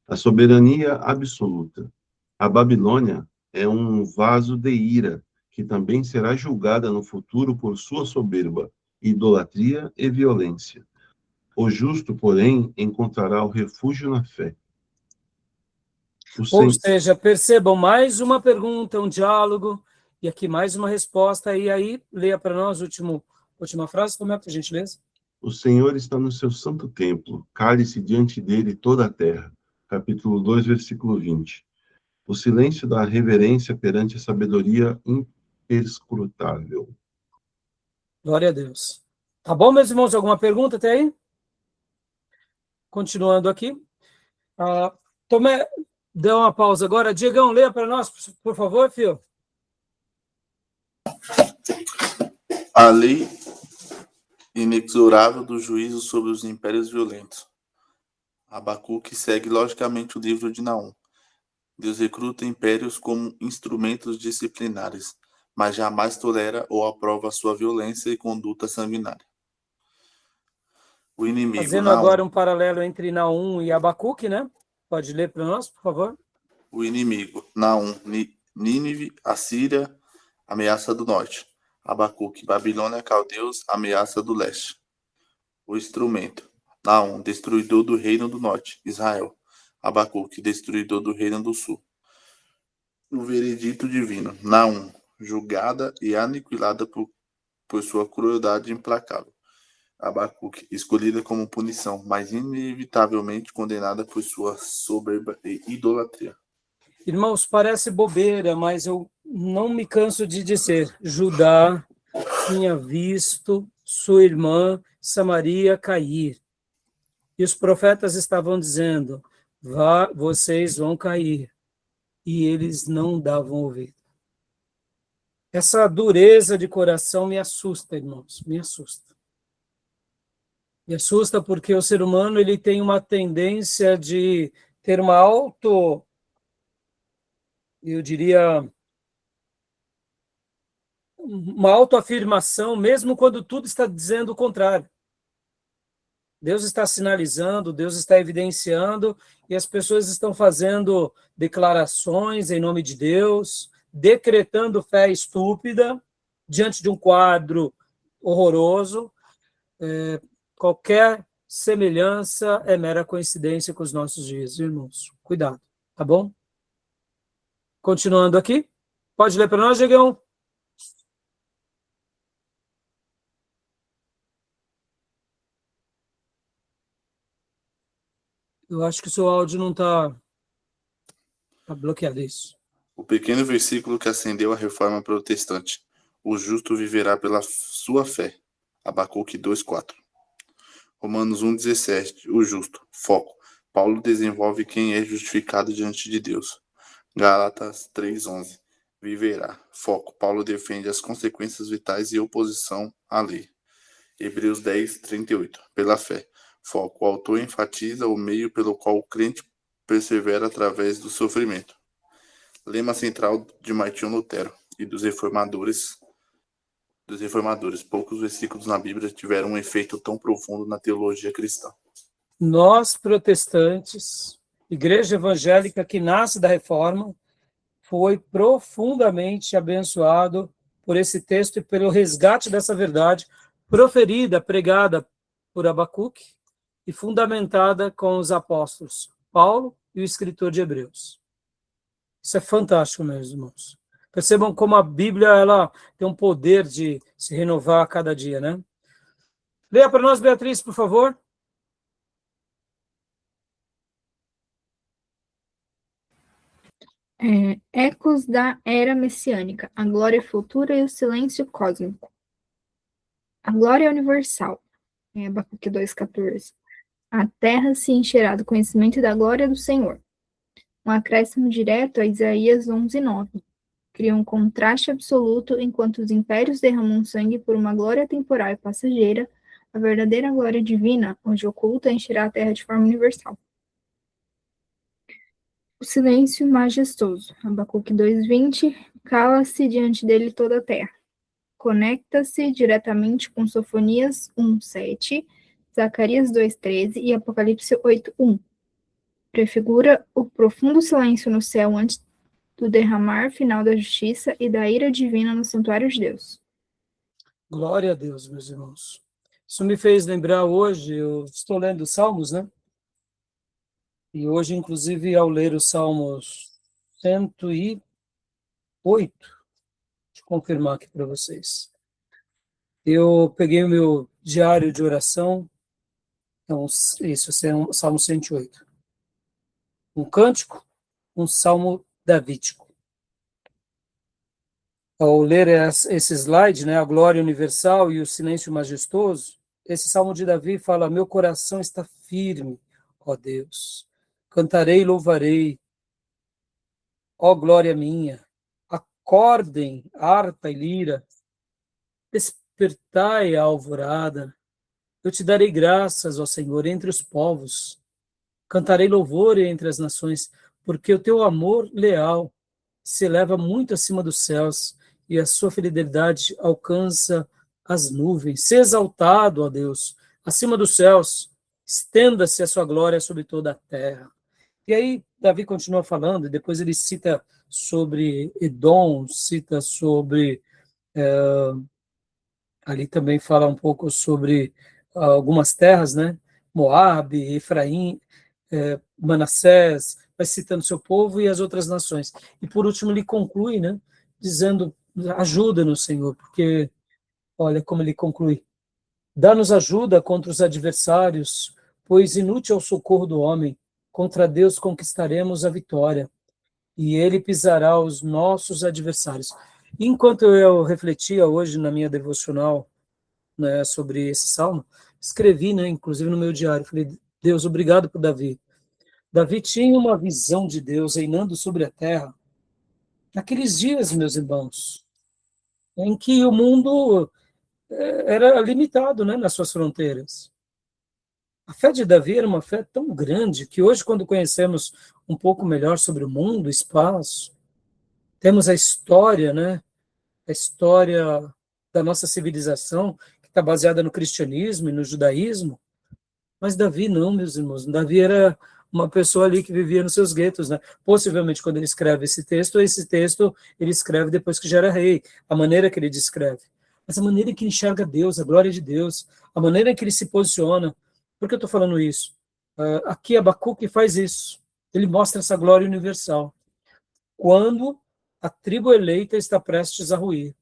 a soberania absoluta. A Babilônia é um vaso de ira, que também será julgada no futuro por sua soberba, idolatria e violência. O justo, porém, encontrará o refúgio na fé. Ou seja, percebam, mais uma pergunta, um diálogo, e aqui mais uma resposta, e aí leia para nós a última frase, como é, por gentileza? O Senhor está no seu santo templo, cale-se diante dele toda a terra. Capítulo 2, versículo 20. O silêncio da reverência perante a sabedoria imperscrutável. Glória a Deus. Tá bom, meus irmãos? Alguma pergunta até aí? Continuando aqui. Tomé, dê uma pausa agora. Diegão, leia para nós, por favor, filho. A lei inexorável do juízo sobre os impérios violentos. Abacuque segue logicamente o livro de Naum. Deus recruta impérios como instrumentos disciplinares, mas jamais tolera ou aprova sua violência e conduta sanguinária. O inimigo. Fazendo Naum. Agora um paralelo entre Naum e Abacuque, né? Pode ler para nós, por favor? O inimigo. Naum, Nínive, Assíria, ameaça do norte. Abacuque, Babilônia, Caldeus, ameaça do leste. O instrumento. Naum, destruidor do reino do norte, Israel. Abacuque, destruidor do reino do sul. O veredito divino. Naum, julgada e aniquilada por sua crueldade implacável. Abacuque, escolhida como punição, mas inevitavelmente condenada por sua soberba e idolatria. Irmãos, parece bobeira, mas eu não me canso de dizer. Judá tinha visto sua irmã Samaria cair. E os profetas estavam dizendo, vocês vão cair. E eles não davam ouvido. Essa dureza de coração me assusta, irmãos, me assusta. Me assusta porque o ser humano ele tem uma tendência de ter uma autoafirmação, mesmo quando tudo está dizendo o contrário. Deus está sinalizando, Deus está evidenciando, e as pessoas estão fazendo declarações em nome de Deus, decretando fé estúpida diante de um quadro horroroso. Qualquer semelhança é mera coincidência com os nossos dias, irmãos. Cuidado, tá bom? Continuando aqui. Pode ler para nós, Diegão? Eu acho que o seu áudio não está bloqueado, isso. O pequeno versículo que acendeu a reforma protestante. O justo viverá pela sua fé. Abacuque 2:4. Romanos 1:17. O justo. Foco. Paulo desenvolve quem é justificado diante de Deus. Gálatas 3:11. Viverá. Foco. Paulo defende as consequências vitais e oposição à lei. Hebreus 10:38. Pela fé. Foco. O autor enfatiza o meio pelo qual o crente persevera através do sofrimento. Lema central de Martinho Lutero e dos reformadores. Poucos versículos na Bíblia tiveram um efeito tão profundo na teologia cristã. Nós, protestantes, igreja evangélica que nasce da reforma, foi profundamente abençoado por esse texto e pelo resgate dessa verdade proferida, pregada por Abacuque e fundamentada com os apóstolos Paulo e o escritor de Hebreus. Isso é fantástico, meus irmãos. Percebam como a Bíblia ela tem um poder de se renovar a cada dia, né? Leia para nós, Beatriz, por favor. Ecos da era messiânica, a glória futura e o silêncio cósmico. A glória universal, Abacuque 2:14. A terra se encherá do conhecimento da glória do Senhor. Um acréscimo direto a Isaías 11:9. Cria um contraste absoluto enquanto os impérios derramam sangue por uma glória temporal e passageira, a verdadeira glória divina, onde oculta, encherá a terra de forma universal. O silêncio majestoso, Abacuque 2:20, cala-se diante dele toda a terra. Conecta-se diretamente com Sofonias 1:7, Zacarias 2:13 e Apocalipse 8:1. Prefigura o profundo silêncio no céu antes do derramar final da justiça e da ira divina no santuário de Deus. Glória a Deus, meus irmãos. Isso me fez lembrar hoje, eu estou lendo os Salmos, né? E hoje, inclusive, ao ler os Salmos 108, deixa eu confirmar aqui para vocês. Eu peguei o meu diário de oração, então, isso é um Salmo 108. Um cântico, um salmo davídico. Ao ler esse slide, né, a glória universal e o silêncio majestoso, esse salmo de Davi fala: meu coração está firme, ó Deus. Cantarei e louvarei, ó glória minha. Acordem, harpa e lira. Despertai a alvorada. Eu te darei graças, ó Senhor, entre os povos. Cantarei louvor entre as nações, porque o teu amor leal se eleva muito acima dos céus e a sua fidelidade alcança as nuvens. Se exaltado, ó Deus, acima dos céus, estenda-se a sua glória sobre toda a terra. E aí Davi continua falando, e depois ele cita sobre Edom, cita sobre... ali também fala um pouco sobre algumas terras, né? Moabe, Efraim, Manassés, vai citando seu povo e as outras nações. E por último ele conclui, né? Dizendo: ajuda-nos, Senhor, porque olha como ele conclui: dá-nos ajuda contra os adversários, pois inútil é o socorro do homem, contra Deus conquistaremos a vitória, e ele pisará os nossos adversários. E enquanto eu refletia hoje na minha devocional, né, sobre esse salmo, escrevi, né, inclusive no meu diário, falei: Deus, obrigado por Davi. Davi tinha uma visão de Deus reinando sobre a terra naqueles dias, meus irmãos, em que o mundo era limitado, né, nas suas fronteiras. A fé de Davi era uma fé tão grande que hoje, quando conhecemos um pouco melhor sobre o mundo, o espaço, temos a história, né, a história da nossa civilização, que está baseada no cristianismo e no judaísmo. Mas Davi não, meus irmãos. Davi era uma pessoa ali que vivia nos seus guetos, né? Possivelmente, quando ele escreve esse texto ele escreve depois que já era rei, a maneira que ele descreve. Mas a maneira que ele enxerga Deus, a glória de Deus, a maneira que ele se posiciona. Por que eu estou falando isso? Aqui Abacuque faz isso. Ele mostra essa glória universal. Quando a tribo eleita está prestes a ruir.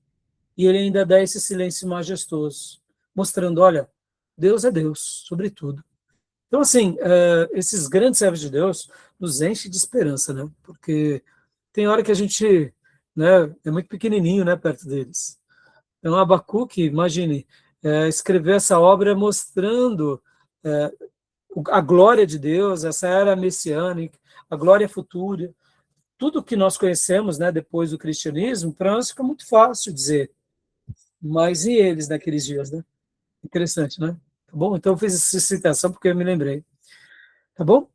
E ele ainda dá esse silêncio majestoso, mostrando: olha, Deus é Deus, sobretudo. Então, assim, esses grandes servos de Deus nos enchem de esperança, né? Porque tem hora que a gente, né, é muito pequenininho, né, perto deles. Então, Abacuque, imagine, escrever essa obra mostrando a glória de Deus, essa era messiânica, a glória futura. Tudo que nós conhecemos, né, depois do cristianismo, para nós fica muito fácil dizer. Mas e eles naqueles dias, né? Interessante, né? Tá bom? Então eu fiz essa citação porque eu me lembrei. Tá bom?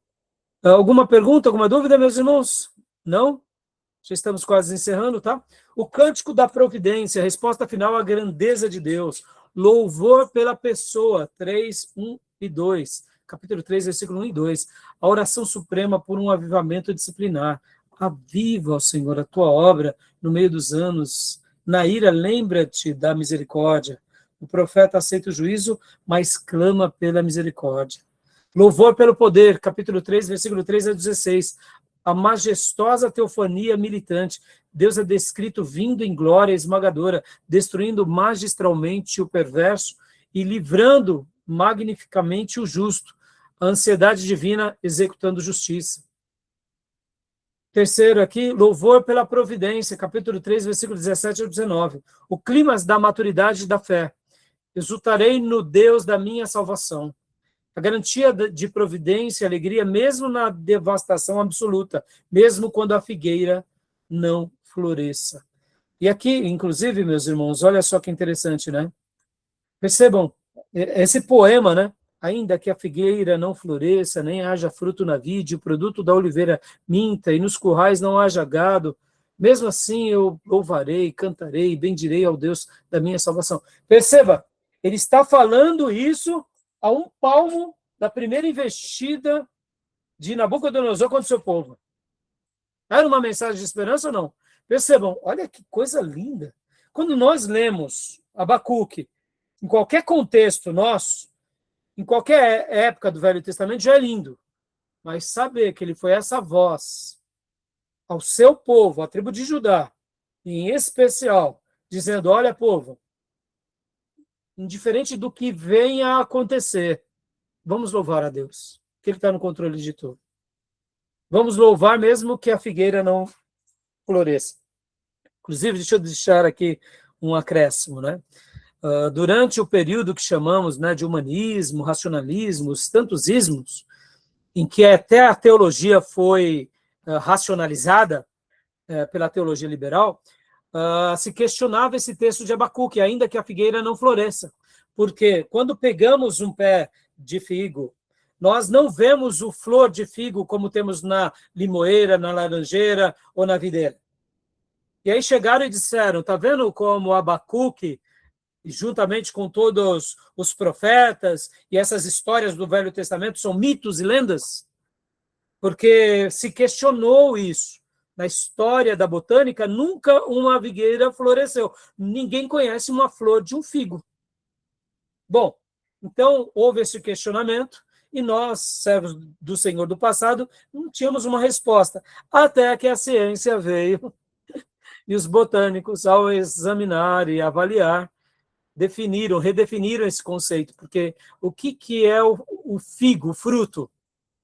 Alguma pergunta, alguma dúvida, meus irmãos? Não? Já estamos quase encerrando, tá? O cântico da providência, resposta final à grandeza de Deus. Louvor pela pessoa, 3, 1 e 2. Capítulo 3, versículo 1 e 2. A oração suprema por um avivamento disciplinar. Aviva, ó Senhor, a tua obra no meio dos anos. Na ira, lembra-te da misericórdia. O profeta aceita o juízo, mas clama pela misericórdia. Louvor pelo poder, capítulo 3, versículo 3 a 16. A majestosa teofania militante. Deus é descrito vindo em glória esmagadora, destruindo magistralmente o perverso e livrando magnificamente o justo. A ansiedade divina executando justiça. Terceiro aqui, louvor pela providência, capítulo 3, versículo 17 a 19. O clímax da maturidade da fé. Exultarei no Deus da minha salvação. A garantia de providência e alegria, mesmo na devastação absoluta, mesmo quando a figueira não floresça. E aqui, inclusive, meus irmãos, olha só que interessante, né? Percebam, esse poema, né? Ainda que a figueira não floresça, nem haja fruto na vide, o produto da oliveira minta, e nos currais não haja gado, mesmo assim eu louvarei, cantarei, bendirei ao Deus da minha salvação. Perceba, ele está falando isso a um palmo da primeira investida de Nabucodonosor contra o seu povo. Era uma mensagem de esperança ou não? Percebam, olha que coisa linda. Quando nós lemos Abacuque, em qualquer contexto nosso, em qualquer época do Velho Testamento, já é lindo. Mas saber que ele foi essa voz ao seu povo, à tribo de Judá, em especial, dizendo, olha, povo, indiferente do que venha a acontecer, vamos louvar a Deus, que ele está no controle de tudo. Vamos louvar mesmo que a figueira não floresça. Inclusive, deixa eu deixar aqui um acréscimo, né? Durante o período que chamamos, né, de humanismo, racionalismo, os tantos ismos, em que até a teologia foi racionalizada pela teologia liberal, se questionava esse texto de Abacuque, ainda que a figueira não floresça. Porque quando pegamos um pé de figo, nós não vemos o flor de figo como temos na limoeira, na laranjeira ou na videira. E aí chegaram e disseram, tá vendo como Abacuque, juntamente com todos os profetas e essas histórias do Velho Testamento são mitos e lendas? Porque se questionou isso. Na história da botânica, nunca uma figueira floresceu. Ninguém conhece uma flor de um figo. Bom, então houve esse questionamento e nós, servos do Senhor do passado, não tínhamos uma resposta. Até que a ciência veio e os botânicos, ao examinar e avaliar, redefiniram esse conceito, porque o que é o figo, o fruto?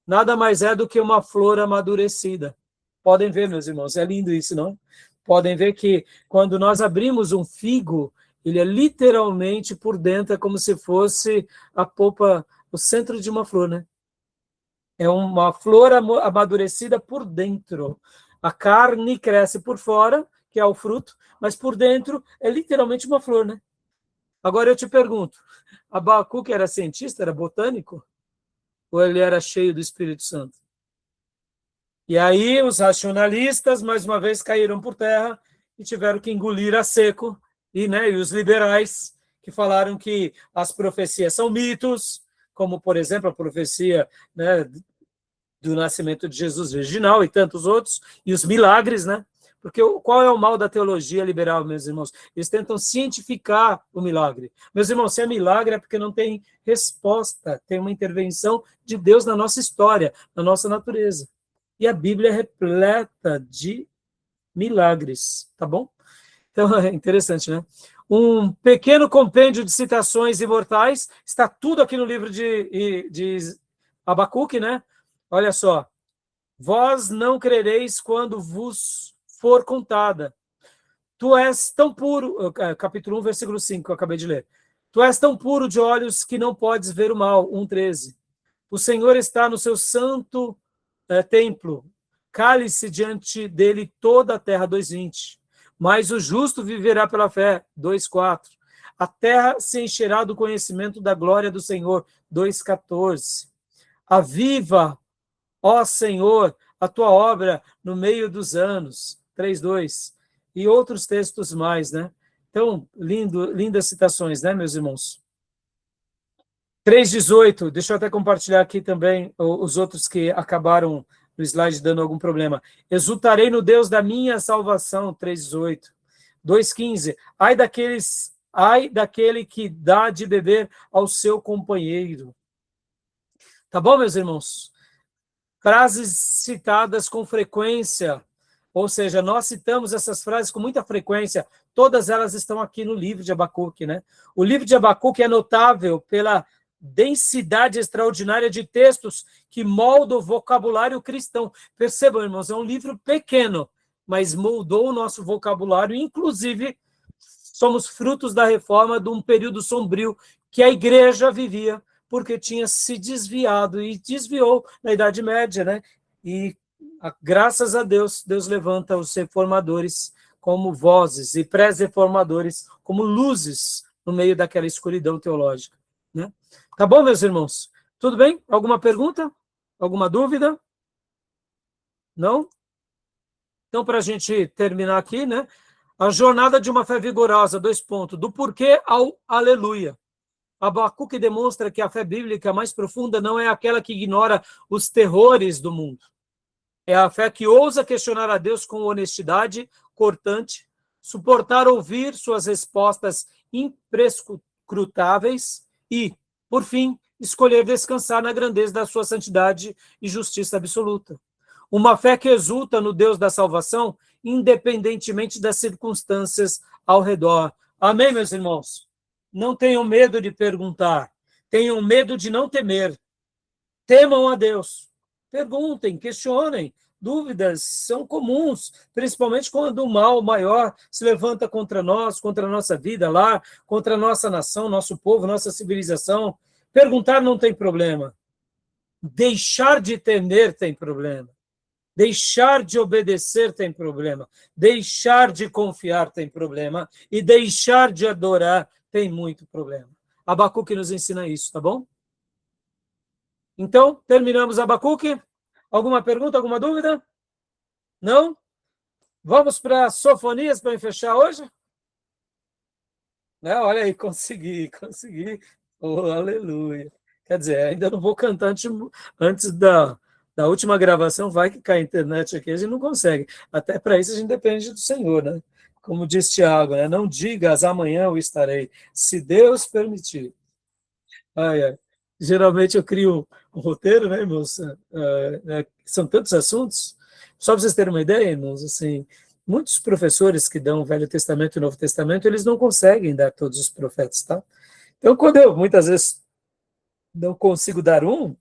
Nada mais é do que uma flor amadurecida. Podem ver, meus irmãos, é lindo isso, não? Podem ver que quando nós abrimos um figo, ele é literalmente por dentro, é como se fosse a polpa, o centro de uma flor, né? É uma flor amadurecida por dentro. A carne cresce por fora, que é o fruto, mas por dentro é literalmente uma flor, né? Agora eu te pergunto, Abacuque era cientista, era botânico? Ou ele era cheio do Espírito Santo? E aí os racionalistas, mais uma vez, caíram por terra e tiveram que engolir a seco, e os liberais, que falaram que as profecias são mitos, como, por exemplo, a profecia, né, do nascimento de Jesus virginal e tantos outros, e os milagres, né? Porque qual é o mal da teologia liberal, meus irmãos? Eles tentam cientificar o milagre. Meus irmãos, se é milagre é porque não tem resposta, tem uma intervenção de Deus na nossa história, na nossa natureza. E a Bíblia é repleta de milagres, tá bom? Então, é interessante, né? Um pequeno compêndio de citações imortais, está tudo aqui no livro de Abacuque, né? Olha só. Vós não crereis quando vos for contada. Tu és tão puro, capítulo 1, versículo 5, que eu acabei de ler. Tu és tão puro de olhos que não podes ver o mal, 1,13. O Senhor está no seu santo templo, cale-se diante dele toda a terra, 2,20. Mas o justo viverá pela fé, 2,4. A terra se encherá do conhecimento da glória do Senhor, 2,14. Aviva, ó Senhor, a tua obra no meio dos anos, 3,2. E outros textos mais, né? Então, lindas citações, né, meus irmãos? 3,18, deixa eu até compartilhar aqui também os outros que acabaram no slide dando algum problema. Exultarei no Deus da minha salvação, 3,18. 2,15, ai daquele que dá de beber ao seu companheiro. Tá bom, meus irmãos? Frases citadas com frequência, ou seja, nós citamos essas frases com muita frequência, todas elas estão aqui no livro de Abacuque, né? O livro de Abacuque é notável pela densidade extraordinária de textos que moldam o vocabulário cristão. Percebam, irmãos, é um livro pequeno, mas moldou o nosso vocabulário, inclusive somos frutos da reforma de um período sombrio que a igreja vivia, porque tinha se desviado e desviou na Idade Média, né? E graças a Deus, Deus levanta os reformadores como vozes e pré-reformadores como luzes no meio daquela escuridão teológica, né? Tá bom, meus irmãos? Tudo bem? Alguma pergunta? Alguma dúvida? Não? Então, para a gente terminar aqui, né? A jornada de uma fé vigorosa, 2 pontos, do porquê ao aleluia. Abacuque demonstra que a fé bíblica mais profunda não é aquela que ignora os terrores do mundo. É a fé que ousa questionar a Deus com honestidade cortante, suportar ouvir suas respostas imprescrutáveis e, por fim, escolher descansar na grandeza da sua santidade e justiça absoluta. Uma fé que exulta no Deus da salvação, independentemente das circunstâncias ao redor. Amém, meus irmãos? Não tenham medo de perguntar, tenham medo de não temer. Temam a Deus. Perguntem, questionem. Dúvidas são comuns, principalmente quando o mal maior se levanta contra nós, contra a nossa vida lá, contra a nossa nação, nosso povo, nossa civilização. Perguntar não tem problema. Deixar de temer tem problema. Deixar de obedecer tem problema. Deixar de confiar tem problema. E deixar de adorar tem muito problema. Abacuque nos ensina isso, tá bom? Então, terminamos Abacuque. Alguma pergunta, alguma dúvida? Não? Vamos para Sofonias para fechar hoje? Olha aí, consegui. Oh, aleluia. Quer dizer, ainda não vou cantar antes da última gravação, vai que cai a internet aqui, a gente não consegue. Até para isso a gente depende do Senhor, né? Como diz Tiago, né? Não digas amanhã eu estarei, se Deus permitir. Ai. Geralmente eu crio um roteiro, né, irmãos? São tantos assuntos. Só para vocês terem uma ideia, irmãos, assim, muitos professores que dão o Velho Testamento e o Novo Testamento, eles não conseguem dar todos os profetas, tá? Então, quando eu, muitas vezes, não consigo dar um,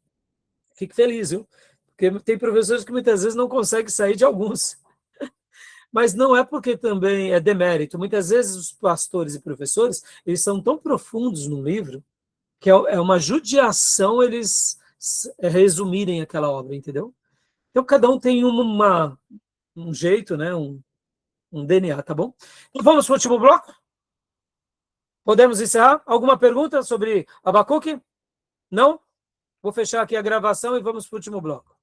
fico feliz, viu? Porque tem professores que muitas vezes não conseguem sair de alguns. Mas não é porque também é demérito. Muitas vezes os pastores e professores, eles são tão profundos no livro, que é uma judiação eles resumirem aquela obra, entendeu? Então, cada um tem um jeito, né? um DNA, tá bom? Então, vamos para o último bloco? Podemos encerrar? Alguma pergunta sobre Abacuque? Não? Vou fechar aqui a gravação e vamos para o último bloco.